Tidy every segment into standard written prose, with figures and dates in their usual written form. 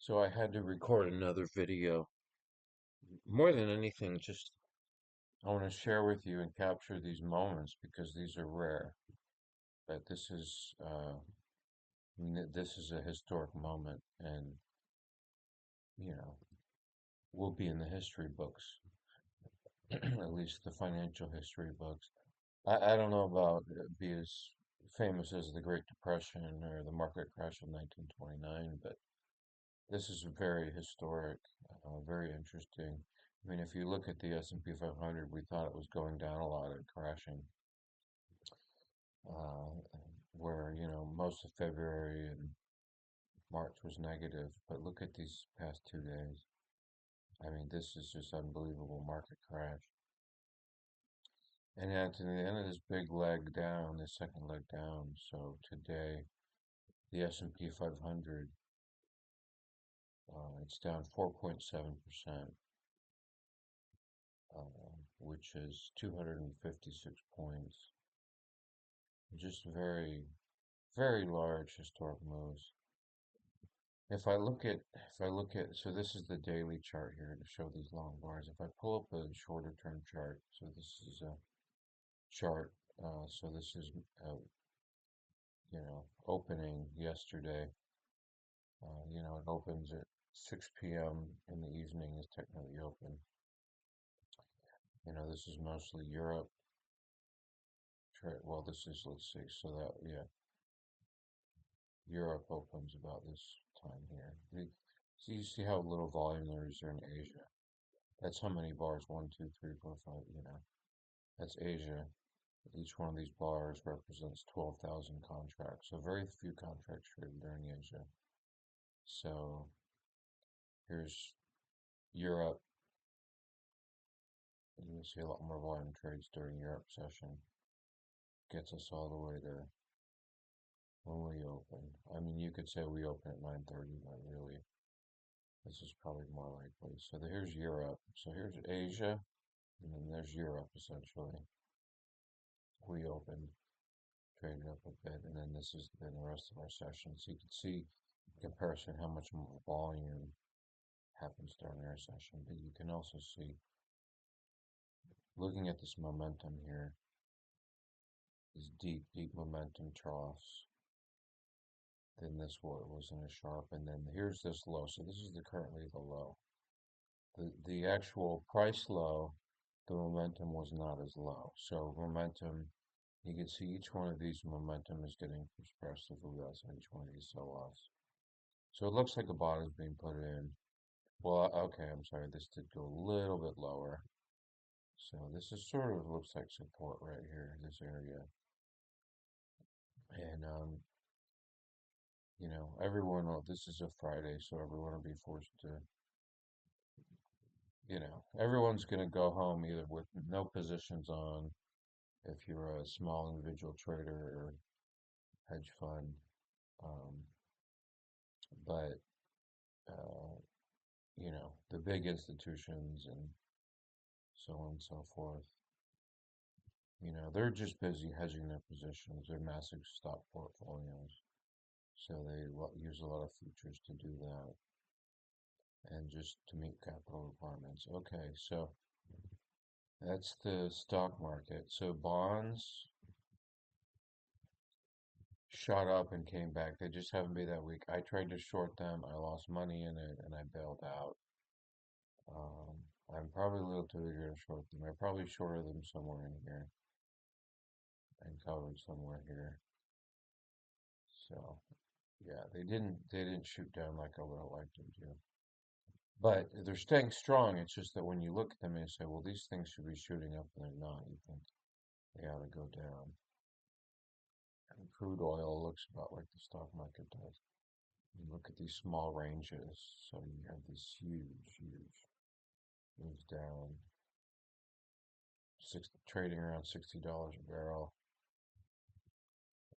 So I had to record another video. More than anything, just I want to share with you and capture these moments because these are rare. But this is a historic moment, and you know, will be in the history books, at least the financial history books. I don't know about be as famous as the Great Depression or the market crash of 1929, but this is very historic, very interesting. I mean, if you look at the S&P 500, we thought it was going down a lot and crashing, uh, where, most of February and March was negative. But look at these past 2 days. I mean, this is just unbelievable market crash. And at the end of this big leg down, this second leg down, so today, the S&P 500, it's down 4.7%. Which is 256 points. Just very, very large historic moves. So this is the daily chart here to show these long bars. If I pull up a shorter term chart, so this is a chart, so this is, opening yesterday. It opens at 6 p.m. in the evening is technically open. This is mostly Europe. Well, this is, let's see, so that, yeah, Europe opens about this time here. So you see how little volume there is there in Asia. That's how many bars, one, two, three, four, five, that's Asia. Each one of these bars represents 12,000 contracts. So very few contracts traded during Asia. So here's Europe. You can see a lot more volume trades during Europe session. Gets us all the way to when we open. I mean, you could say we open at 9:30, but really, this is probably more likely. So here's Europe. So here's Asia, and then there's Europe essentially. We opened, traded up a bit, and then this is then the rest of our session. So you can see in comparison how much more volume happens during our session. But you can also see, looking at this momentum here, these deep, deep momentum troughs. Then this wasn't as sharp, and then here's this low. So this is currently the low. The actual price low, the momentum was not as low. So momentum, you can see each one of these momentum is getting progressively less on each one of these sell-offs. So it looks like a bottom is being put in. Well, okay, I'm sorry, this did go a little bit lower. So this is sort of looks like support right here, this area. And, this is a Friday, so everyone will be forced to, everyone's going to go home either with no positions on if you're a small individual trader or hedge fund. Um, but, uh, the big institutions and so on and so forth, they're just busy hedging their positions, their massive stock portfolios. So they use a lot of futures to do that and just to meet capital requirements. Okay, so that's the stock market. So bonds shot up and came back. They just haven't been that weak. I tried to short them. I lost money in it and I bailed out. Um, I'm probably a little too eager to short them. I probably shorted them somewhere in here and covered somewhere here. So yeah, they didn't shoot down like I would have liked them to. But they're staying strong. It's just that when you look at them and you say, well, these things should be shooting up and they're not, you think they ought to go down. And crude oil looks about like the stock market does. You look at these small ranges, so you have this huge, huge moves down, trading around $60 a barrel.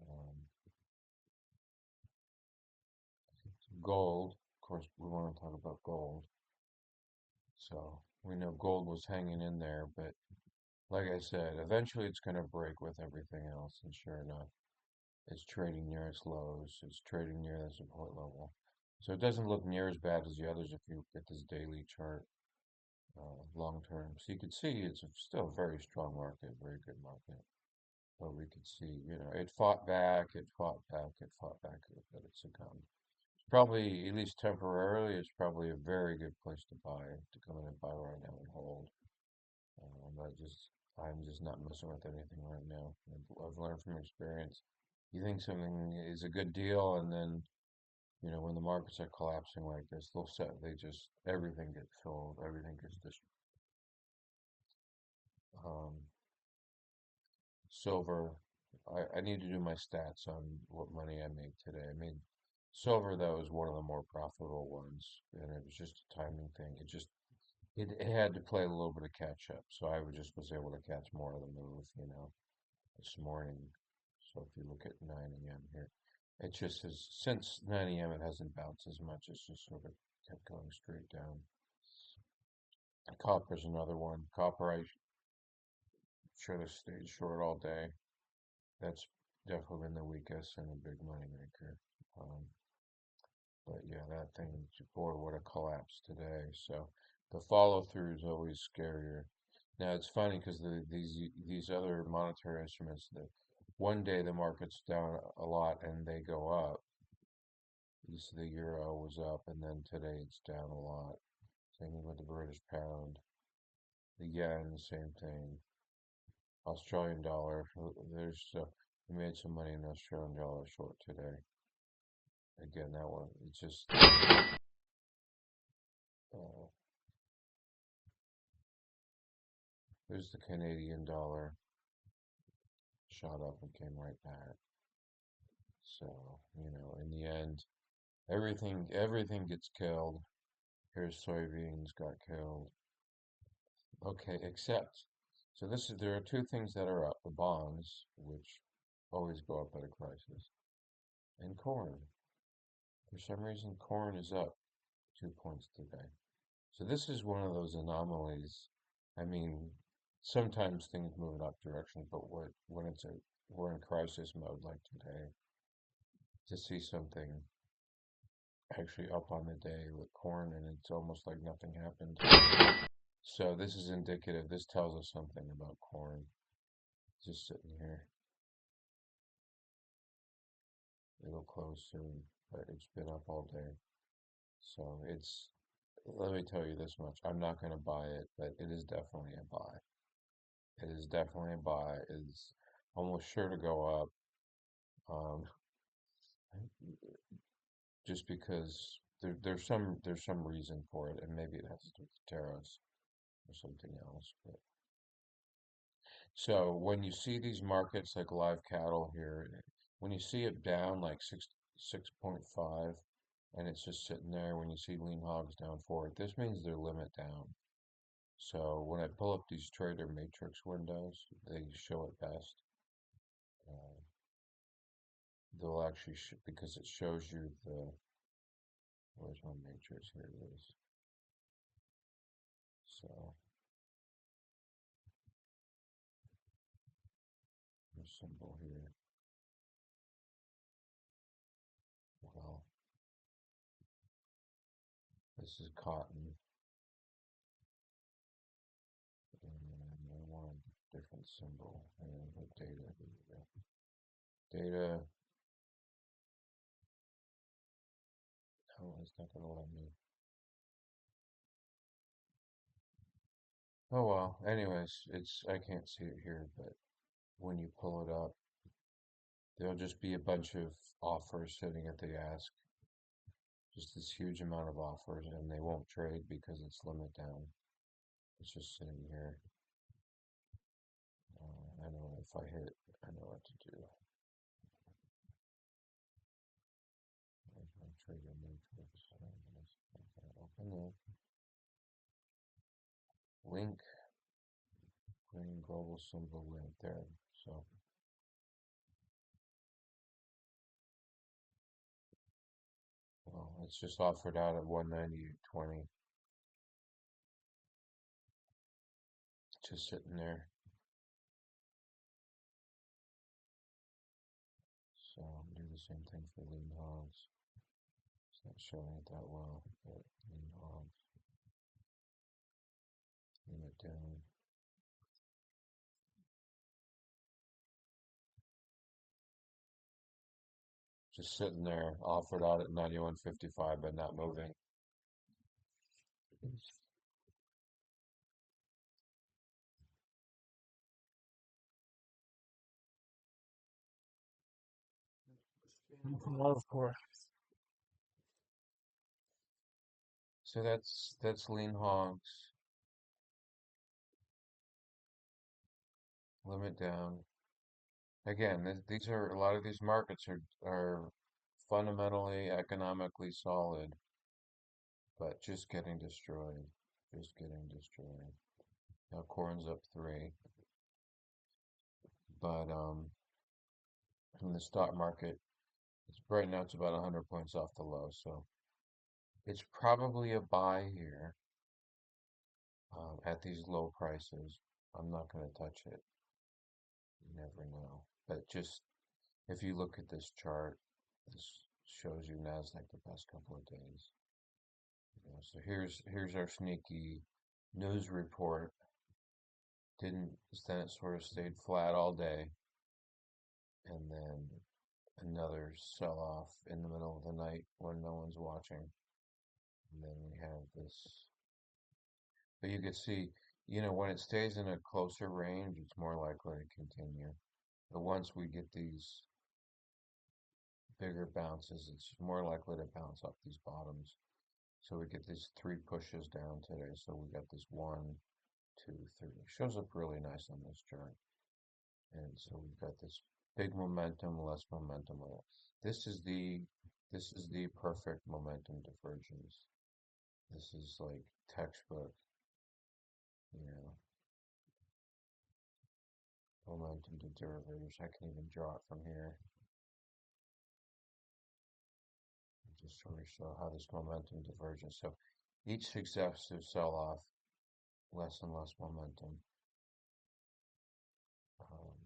Um, Gold, of course, we want to talk about gold. So we know gold was hanging in there, but like I said, eventually it's going to break with everything else, and sure enough, it's trading near its lows. It's trading near the support level. So it doesn't look near as bad as the others if you look at this daily chart, long term. So you can see it's still a very strong market, very good market. But we could see, it fought back, it fought back, it fought back, but it succumbed. It's probably, at least temporarily, it's probably a very good place to buy, to come in and buy right now and hold. I'm just not messing with anything right now. I've learned from experience. You think something is a good deal, and then, when the markets are collapsing like this, everything gets sold, everything gets um, silver. I need to do my stats on what money I made today. I made silver, though, is one of the more profitable ones, and it was just a timing thing. It had to play a little bit of catch up, so just was able to catch more of the move, this morning. So if you look at 9 a.m. here, it just has, since 9 a.m. it hasn't bounced as much. It's just sort of kept going straight down. Copper's another one. Copper, I should have stayed short all day. That's definitely been the weakest and a big money maker. Um, but yeah, that thing, boy, what a collapse today. So the follow through is always scarier. Now it's funny because these other monetary instruments, that one day the market's down a lot and they go up. The euro was up, and then today it's down a lot. Same thing with the British pound, the yen, same thing. Australian dollar, we made some money in Australian dollar short today. Again, that one, it's just uh, there's the Canadian dollar, shot up and came right back. So, in the end, everything gets killed. Here's soybeans got killed. Okay, except, so there are two things that are up: the bonds, which always go up at a crisis, and corn. For some reason, corn is up 2 points today. So this is one of those anomalies. I mean, sometimes things move in up directions, but when we're in crisis mode like today, to see something actually up on the day with corn, and it's almost like nothing happened. So this is indicative. This tells us something about corn. Just sitting here. It'll close soon, but it's been up all day. So let me tell you this much. I'm not going to buy it, but it is definitely a buy. It is definitely a buy. It's almost sure to go up. Um, just because there's some reason for it, and maybe it has to do with tariffs or something else. But so when you see these markets like live cattle here, when you see it down like 6.5, and it's just sitting there, when you see lean hogs down forward, this means they're limit down. So when I pull up these trader matrix windows, they show it best. Uh, they'll actually because it shows you where's my matrix? Here it is. So the symbol here. Well, this is cotton, and I want a different symbol. And the data. Data. Oh, it's not gonna let me. Oh well. Anyways, I can't see it here, but when you pull it up, there'll just be a bunch of offers sitting at the ask. Just this huge amount of offers, and they won't trade because it's limit down. It's just sitting here. I know if I hit, I know what to do. There's my trader matrix. Open the link, green global symbol link there. So, well, it's just offered out at 198.20. Just sitting there. So do the same thing for lean hogs. showing it that well, but limit down. Just sitting there, offered out at 91.55, but not moving. Of course. So that's lean hogs, limit down. Again, these are a lot of these markets are fundamentally economically solid, but just getting destroyed, just getting destroyed. Now corn's up 3, but in the stock market, it's right now it's about 100 points off the low, so it's probably a buy here at these low prices. I'm not going to touch it. You never know. But just if you look at this chart, this shows you Nasdaq the past couple of days. So here's our sneaky news report. Didn't then it sort of stayed flat all day, and then another sell off in the middle of the night when no one's watching, and then we have this. But you can see, when it stays in a closer range, it's more likely to continue. But once we get these bigger bounces, it's more likely to bounce off these bottoms. So we get these 3 pushes down today. So we got this 1, 2, 3. Shows up really nice on this chart. And so we've got this big momentum, less momentum. This is the this is the perfect momentum divergence. This is like textbook, you know, momentum divergence. I can even draw it from here. Just sort of show how this momentum divergence. So each successive sell-off, less and less momentum. Um,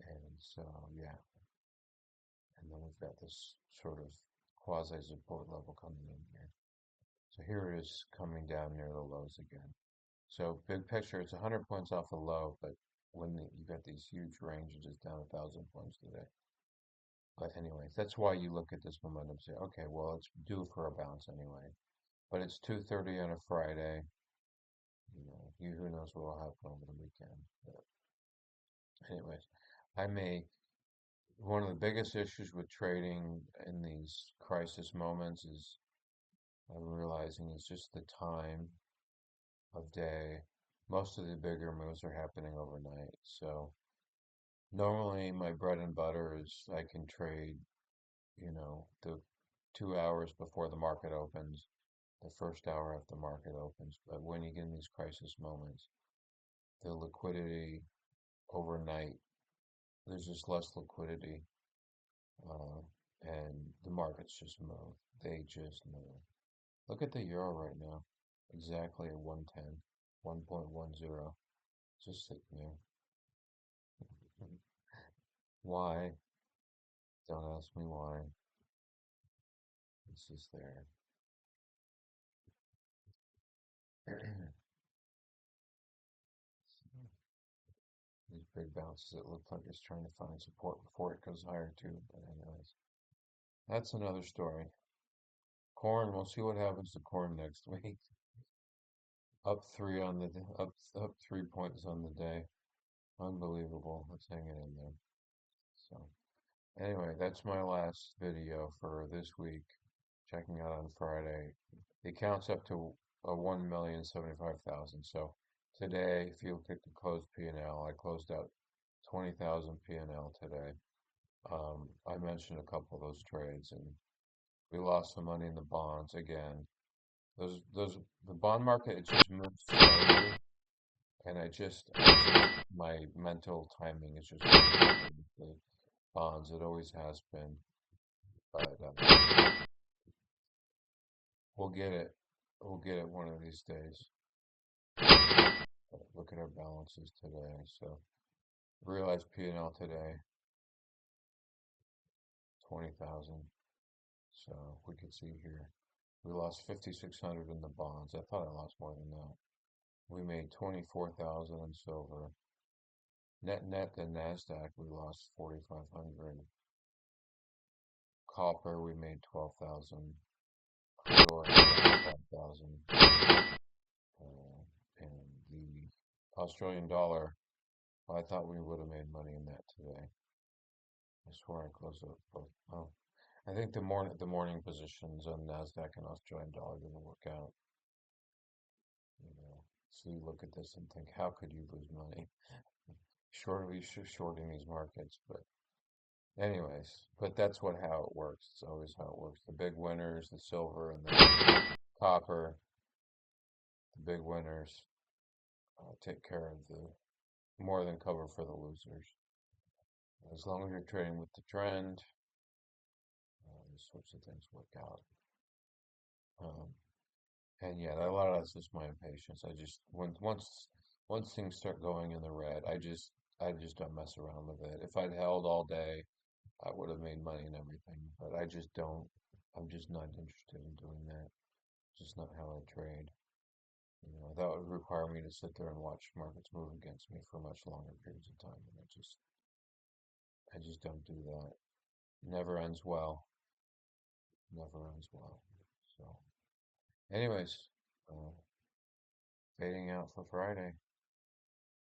and so, yeah. And then we've got this sort of quasi-support level coming in here. So here it is coming down near the lows again. So big picture, it's 100 points off the low, but when you got these huge ranges, it's down 1,000 points today. But anyway, that's why you look at this momentum and say, okay, well, it's due for a bounce anyway. But it's 2:30 on a Friday. Who knows what will happen over the weekend. But anyways, I may one of the biggest issues with trading in these crisis moments is I'm realizing it's just the time of day. Most of the bigger moves are happening overnight. So normally my bread and butter is I can trade, the 2 hours before the market opens, the first hour after the market opens. But when you get in these crisis moments, the liquidity overnight, there's just less liquidity, uh, and the markets just move. They just move. Look at the euro right now, exactly at 110, 1.10, just sitting there. Why? Don't ask me why. It's just there. These big bounces, it looks like it's trying to find support before it goes higher too. But anyways, that's another story. Corn, we'll see what happens to corn next week. Up 3 points on the day. Unbelievable. Let's hang it in there. So anyway, that's my last video for this week. Checking out on Friday. The account's up to 1,075,000. So today, if you look at the closed P&L, I closed out 20,000 P&L today. I mentioned a couple of those trades, and we lost some money in the bonds again. The bond market, it just moves slowly, and my mental timing is just the bonds. It always has been, but we'll get it. We'll get it one of these days. Look at our balances today. So realized P&L today, 20,000. So we can see here. We lost 5,600 in the bonds. I thought I lost more than that. We made 24,000 in silver. Net the Nasdaq we lost 4,500. Copper we made 12,000. Crude oil 5,000. And the Australian dollar, well, I thought we would have made money in that today. I swear I closed up both. Oh, I think the morning positions on Nasdaq and Australian dollar didn't work out. You know, so you look at this and think, how could you lose money? Shorting these markets, but anyways, but that's how it works. It's always how it works. The big winners, the silver and the copper, the big winners take care of the more than cover for the losers. As long as you're trading with the trend, these sorts of things work out. Um, and yeah, a lot of that's just my impatience. I just once things start going in the red, I just don't mess around with it. If I'd held all day, I would have made money and everything, but I just don't. I'm just not interested in doing that. Just not how I trade. That would require me to sit there and watch markets move against me for much longer periods of time, and I just don't do that. Never ends well. Never ends well. So, anyways, uh, fading out for Friday.